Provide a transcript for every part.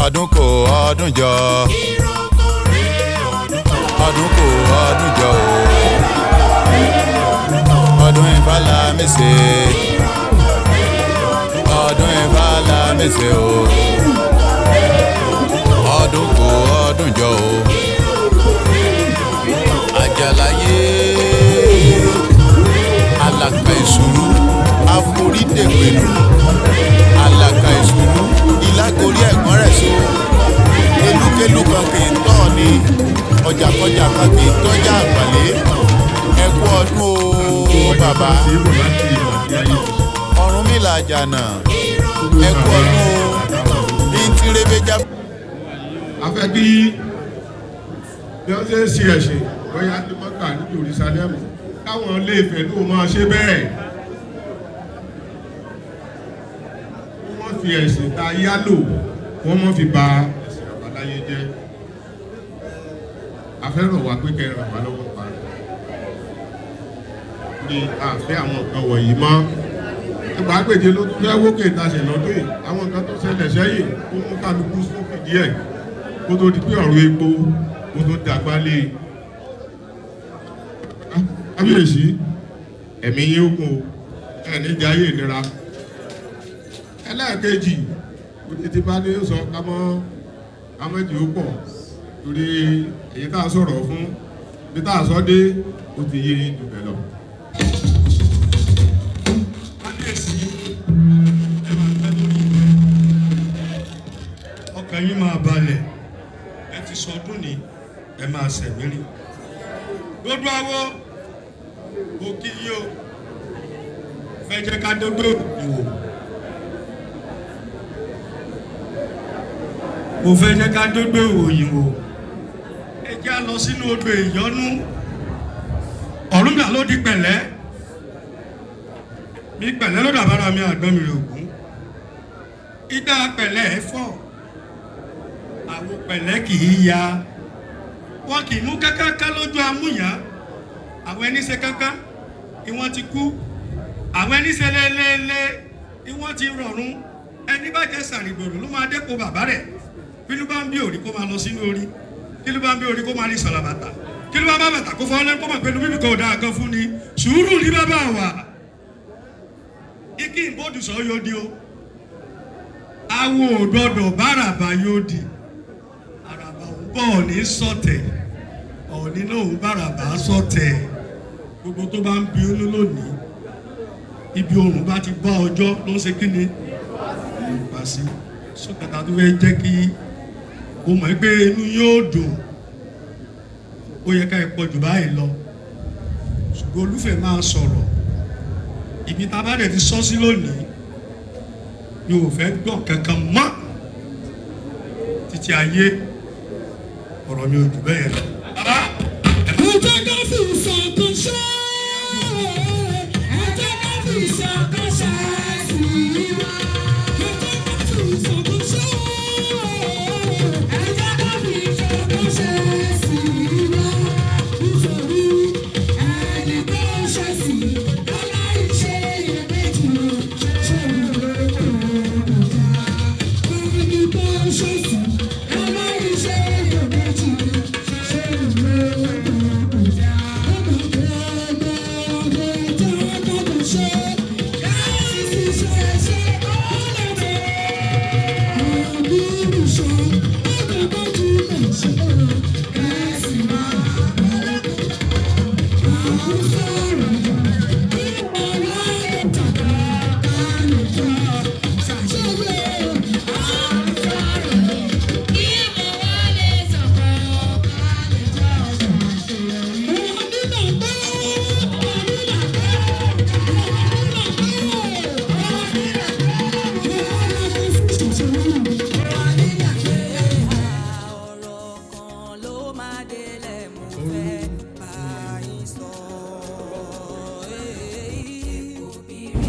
ọdún kò ọdún jọ. Ọdún kò ọdún jọ o. Ọdún Ifá la mèsè. Ọdún Ifá la mèsè o. Ọdún kò ọdún jọ o. Àjàláyé alàkà ìṣòro àforídègbèlú alàkà ìṣòro ìlágorí ẹ̀gbọ́n rẹ̀ so elúkélú kan kì í tọ́ ni ọjàkọjà kan kì í tọ́jà àgbàlẹ́ ẹ kú ọdún o bàbá Ọ̀rúnmìlà Àjànà ẹ kú ọdún o ní tìrẹ́bẹ́jà. a fẹ́ kí bí wọ́n ṣe ń ṣe ẹ̀sìn bóyá ní mọ́kà ní Jerúsálẹ́mù káwọn ilé Ifẹ̀ ló máa ṣe bẹ́ẹ̀. Wọ́n fi ẹ̀sìn ta yálò wọ́n mọ́ fi ba ẹ̀sìn àbáláyé jẹ́. A fẹ́ rọ̀ wá pé kẹ́ ràn wá lọ́wọ́ pa ní àfẹ́ àwọn nǹkan wọ̀nyí mọ́. Ẹgbàá gbèjé ló tún fẹ́ wókè ìtaṣẹ̀ lọ́dún yìí àwọn nǹkan tó ṣẹlẹ̀ sẹ́yìn tó mú kálukú sún fìdí ẹ̀ kó tó di pé ọ̀rọ̀ epo kó tó dàgbà lé kábíyèsí ẹ̀mí yín ogun ẹ̀ níjà ayé ìnira. Ẹlẹ́ẹ̀kejì òtítí bá ní sọ kámẹ́jì ó pọ̀ torí èyí tá a sọ̀rọ̀ fún bí tá a sọ dé ó ti yé ìbẹ̀ lọ. Kábíyèsí ẹ máa fẹ́ lórí ìwé ọkàn yín máa balẹ̀ ẹ ti sọdún ní ẹ máa ṣẹ̀mírí gbogbo àwọ òkè yìí o fẹ́ jẹ́ ká dógbò ìwò mo fẹ́ jẹ́ ká dógbò òyìnbó ẹ jẹ́ á lọ sínú odò ìyọ́nú Ọ̀rúnmìlà ló di pẹ̀lẹ́ mi pẹ̀lẹ́ ló dàbára mi àgbọn mi rè ògún ìdá pẹ̀lẹ́ ẹ fọ́ àwọn pẹ̀lẹ́ kì í ya wọn kì í mú kákáká lójú amúyá àwọn ẹni ṣe kankan ìwọ́n ti kú àwọn ẹni ṣe lélẹ́lẹ́ ìwọ́n ti rọrùn ẹni bá jẹ́ sàrìgbòrò ló máa dépò bàbá rẹ̀ kí ló bá ń bí òrí kó máa lọ sínú orí kí ló bá ń bí òrí kó máa ní sọ̀lá bàtà kí ló bá bá bàtà kó fọwọ́ lẹ́nu kó máa pẹ̀lú bíbí kan ò dáa kan fún ni sùúrù ní bàbá wa ikí ìbòdù sọ yóò di o awo òdòdó báràbà yóò di àràbà òun bọ̀ ní sọ̀tẹ̀ ọ̀ní náà òun báràbà sọ̀tẹ̀ gbogbo tó bá ń bí inú lónìí ibi oòrùn bá ti bá ọjọ́ ló ń ṣe kí ni yorùbá sí sókàtà tó fẹ́ jẹ́ kí o mọ̀ pé inú yóò dùn ó yẹ ká ẹ pọ̀ jù báyìí lọ ṣùgbọ́n Olúfẹ̀ máa sọ̀rọ̀ ibi tá a bá dẹ̀ ti sọ sí lónìí yóò fẹ́ gbọ́ kankan mọ́ títí ayé ọ̀rọ̀ mi ò jù bẹ́ẹ̀ lọ.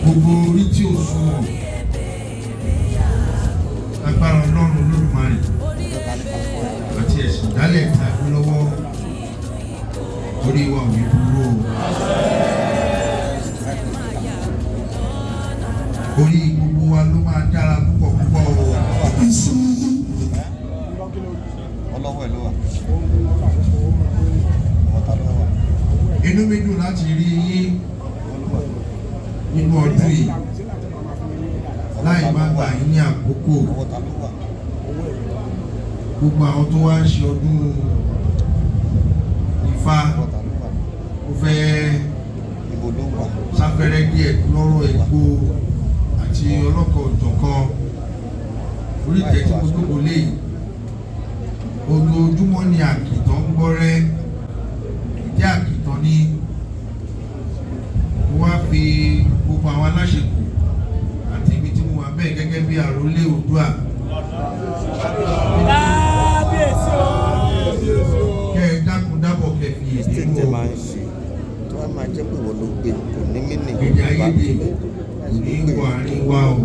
Gbogbo orí tí ó sunwọ̀n agbára Ọlọ́run Olódùmarè àti ẹ̀sìn ìdálẹ̀ ìtàgé lọ́wọ́ orí wa ò ní dúró orí gbogbo wa ló máa dára púpọ̀ púpọ̀ o. lọ́wọ́ ẹ̀ ló wà. Ọ̀tá ló wà. Inú mi dùn láti rí yín nínú ọdún yìí láì má gbà yín ní àkókò. Ọ̀tá ló wà. Gbogbo àwọn tó wá ń ṣe ọdún Ifá ó fẹ́ Ibo ló wà. sáfẹ́rẹ́ díẹ̀ lọ́rọ̀ epo àti ọlọ́kọ̀ ọ̀jọ̀kan orí ìtẹ́ tí mo tókò lé ojoojúmọ́ ni àkìtàn ń gbọ́rẹ́ ìdí àkìtàn ni mo wá fi gbogbo àwọn aláṣepọ̀ àti ibi tí mo wà bẹ́ẹ̀ gẹ́gẹ́ bí àrólé Oòduà kẹ́ ẹ dákun dábọ̀ kẹ́ fi èdè Tètè máa ń ṣe tó wá máa jẹ́ pé wọ́n ló gbé kò ní mí nì. èdè ayédè ní wà ní wà o.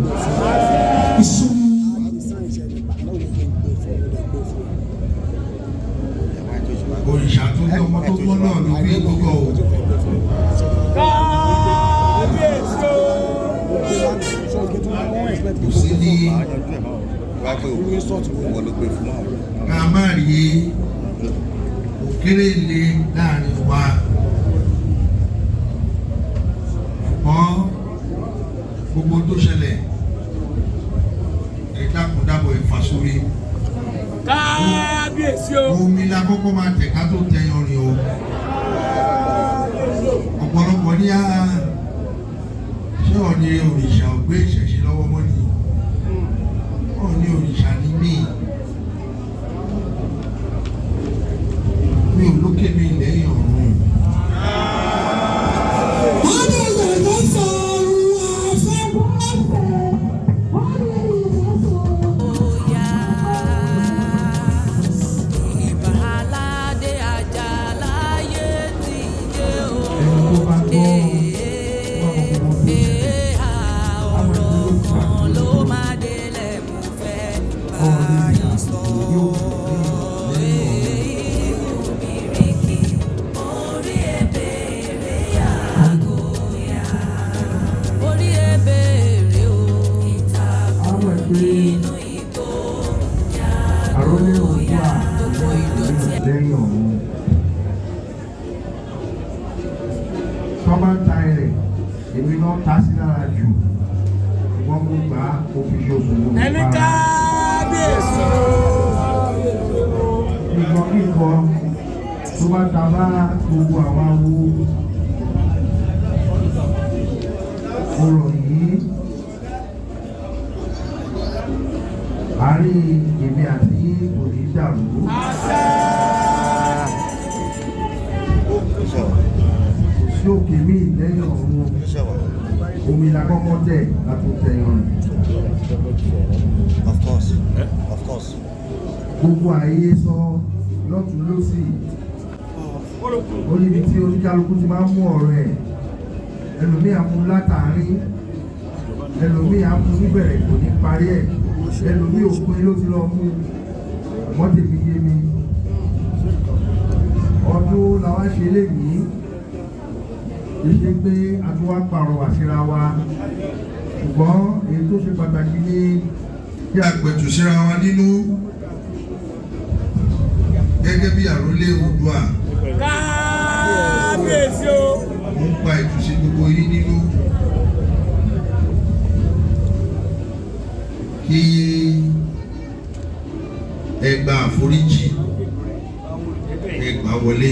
Òrìṣà tó ní ọmọ tó gbọ́ náà ló gbé gbogbo o. Kò sí ní Wá pé wọ́n ló gbé fún wa. ká má rí òkèrè lé láàrin wa. Ṣùgbọ́n gbogbo tó ṣẹlẹ̀ ẹ dákun dábọ̀ ẹ fà sórí. Kábíyèsí o. Omi la kọ́kọ́ máa tẹ̀ ká tó tẹ yanrìn o. Ọ̀pọ̀lọpọ̀ ní ṣé Ọ̀ọ̀ni òrìṣà ò gbé ìṣẹ̀ṣe lọ́wọ́ mọ́ ni? Ọ̀ọ̀ni òrìṣà ní mí. Mi ò lókè mi lẹ́yìn ọ̀run. Àrólé Oòduà lẹ́yìn ọ̀run. Tọ́ba ń ta ẹ̀rẹ̀, èmi náà ta sí lára jù. Wọ́n mú gbà á, ó fi ṣoṣù ló ń bá. Ẹni kábíyèsí. Ìgbọ́ kíkọ tó bá ta bá gbogbo àwọn awo. Ọ̀rọ̀ yìí àárín èmi àti kò ní dàrú. Kò sí òkè mí lẹ́yìn ọ̀run. Omi la kọ́kọ́ tẹ̀ látó tẹ̀yàn. Of course. Of course. Gbogbo àyè sọ lọ́tún lọ́sì. Ó níbi tí oníkálukú ti máa ń mú ọ̀rọ̀ ẹ̀. Ẹlòmíì á mú látàrí. Ẹlòmíì á mú níbẹ̀rẹ̀ kò ní parí ẹ̀. Ẹlòmíì òpin ló ti lọ mú. Wọ́n ti fi yé mi. Ọdún làwa ṣe léyìí. Ṣe pé a tún wá pàrọwà síra wa. Ṣùgbọ́n èyí tó ṣe pàtàkì ní kí a pẹ̀tù síra wa nínú gẹ́gẹ́ bí àrólé Oòduà. Kábíyèsí o. Mo ń pa ìtúsí gbogbo yín nínú. Kí ẹ gba àforíjì, ẹ gbà wọlé.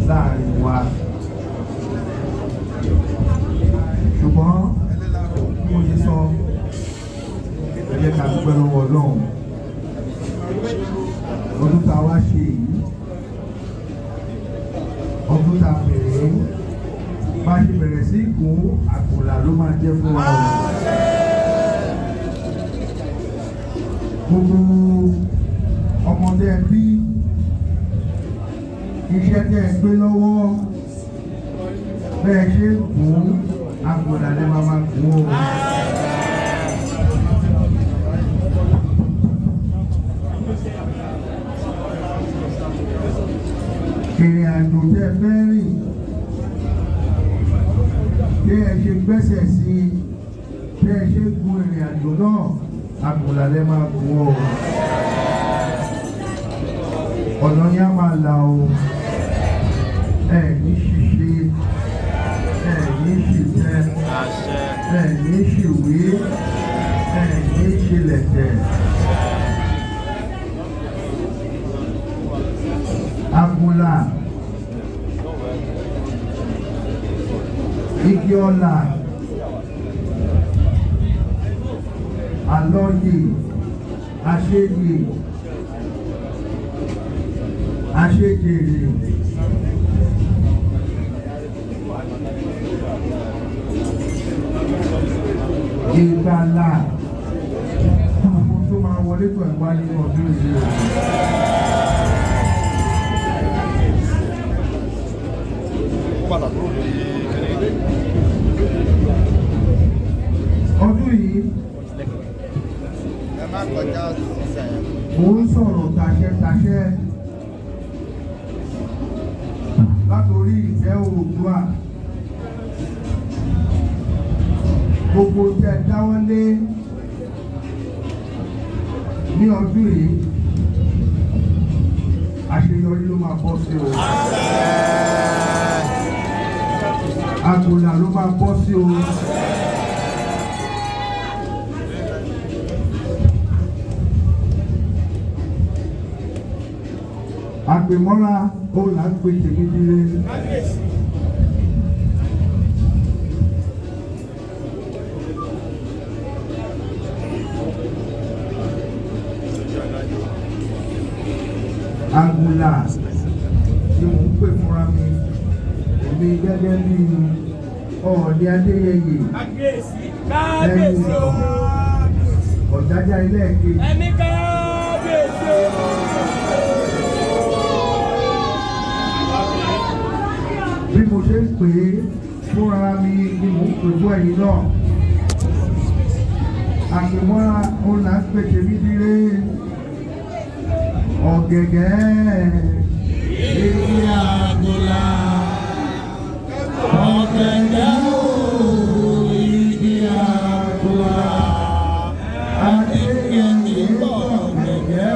Láàrin wa ṣùgbọ́n bí mo ṣe sọ ẹ jẹ́ ká dúpẹ́ lọ́wọ́ Ọlọ́run. Ọdún tá a wá ṣe yìí, ọdún tá a bẹ̀rẹ̀ bá ṣe bẹ̀rẹ̀ sí ìgún àkùlà ló máa jẹ́ fún wa. Gbogbo ọmọdé ẹbí iṣẹ́ tẹ́ ẹ gbé lọ́wọ́ bẹ́ẹ̀ ṣe ń gùn àgbọ̀dà lẹ́ máa gùn o. ìrìn àjò tẹ́ fẹ́ rìn bí ẹ ṣe gbẹ́sẹ̀ sí bí ẹ ṣe gun ìrìn àjò náà àgbọ̀dà lẹ́ máa gùn o. ọ̀nà yẹn á máa là o. ẹ ní ṣìṣe ẹ ní ṣìṣẹ́ ẹ ní ṣìwé ẹ ní ṣìlẹ̀tẹ̀. Agbola igi ọlà àlọ́yè àṣeyè àṣejèrè ìgbàlà àwọn tó máa wọlé tó ẹ̀ wá nínú ọdún yìí. Ọdún yìí mo ń sọ̀rọ̀ taṣẹ́ látòrí ìfẹ́ Oòduà gbogbo tẹ́ dáwọ́lé ní ọdún yìí àṣeyọrí ló máa bọ́ sí o. Àgbòlà ló máa bọ́ sí o. Àgbèmọ́ra ó là ń pè tèmi dire. Àgbòlà ni mò ń pè fúnra mi. Èmi gẹ́gẹ́ bí Ọọ̀ni Adéyẹyè ẹni Ọ̀jájá ilé ẹ̀kejì. Ẹni kábíyèsí. Bí mo ṣe ń pè é fúnra mi ni mò ń pè fún ẹ̀yin náà. Àgbèmọ́ra ó là ń pè tèmi dire. Ọ̀gẹ̀gẹ̀ èyí àgbòlà. Ọ̀gẹ̀gẹ̀ igi àgbòlà. Adéyẹyè ọ̀gẹ̀gẹ̀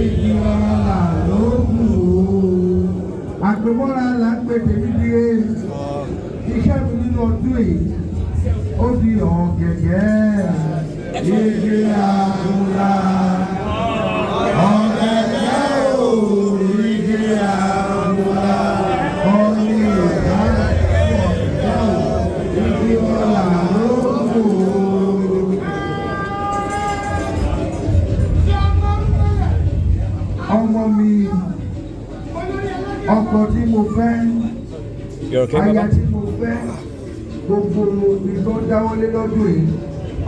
igi ọ̀là ló kù. Àgbèmọ́ra là ń pè tèmi dire. Iṣẹ́ mi nínú ọdún yìí ó di ọ̀gẹ̀gẹ̀ igi àgbòlà. Ọmọ mi, ọkọ tí mo fẹ́, aya tí mo fẹ́, gbogbo mi tó dáwọ́lé lọ́dún yìí,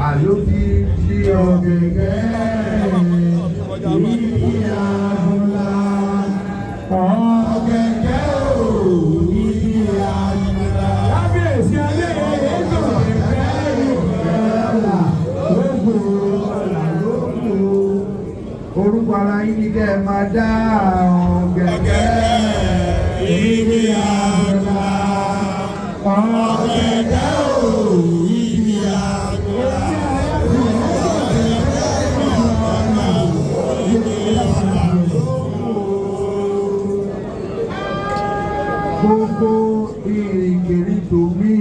àló fi di ọ̀gẹ̀gẹ̀ ìyí àgbòlà. Ọ̀gẹ̀gẹ̀ ìyí àgbòlà. Kábíyèsí Adéyẹyè orúkọ ara yín ni kẹ́ ẹ máa dá ọ̀gẹ̀gẹ̀ ìyí àgbòlà. Ọ̀gẹ̀gẹ̀ ìyí àgbòlà. Gbogbo ìrìnkèrindò mi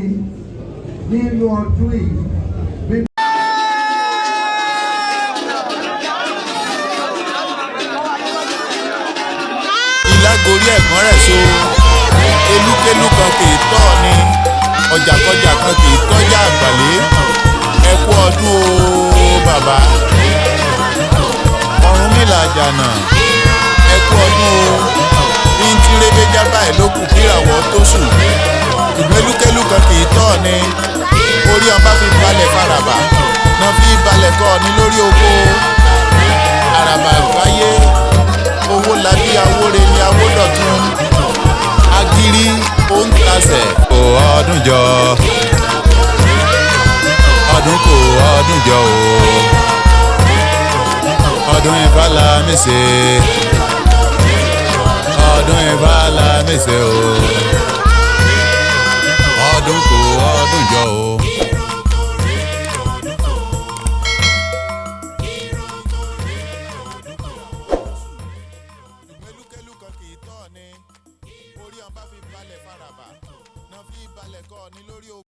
nínú ọdún yìí. Ìlágorí ẹ̀gbọ́n rẹ̀ so elúkélú kan kì í tọ́ ni ọjàkọjà kan kì í tọ́jà àgbàlé. Ẹ kú ọdún o bàbá Ọ̀rúnmìlà Àjànà, ẹ kú ọdún o. Bí n ti rébé jábá ẹ̀ ló kù kíràwọ̀ tó sùn. Ìgbélúkélú kan kì í tọ́ ni orí ọba fi balẹ̀ faraba náà fi balẹ̀ kọ́ ni lórí oko. Àràbà ìgbáyé owó labí awóre ni awódọ̀tún. mèsè ọdún ìbálà mèsè o ọdún kò ọdún jọ o. ìgbélúkélú kan kì í tọ́ ni orí ọba fi balẹ̀ faraba náà fi balẹ̀ kọ́ ni lórí o.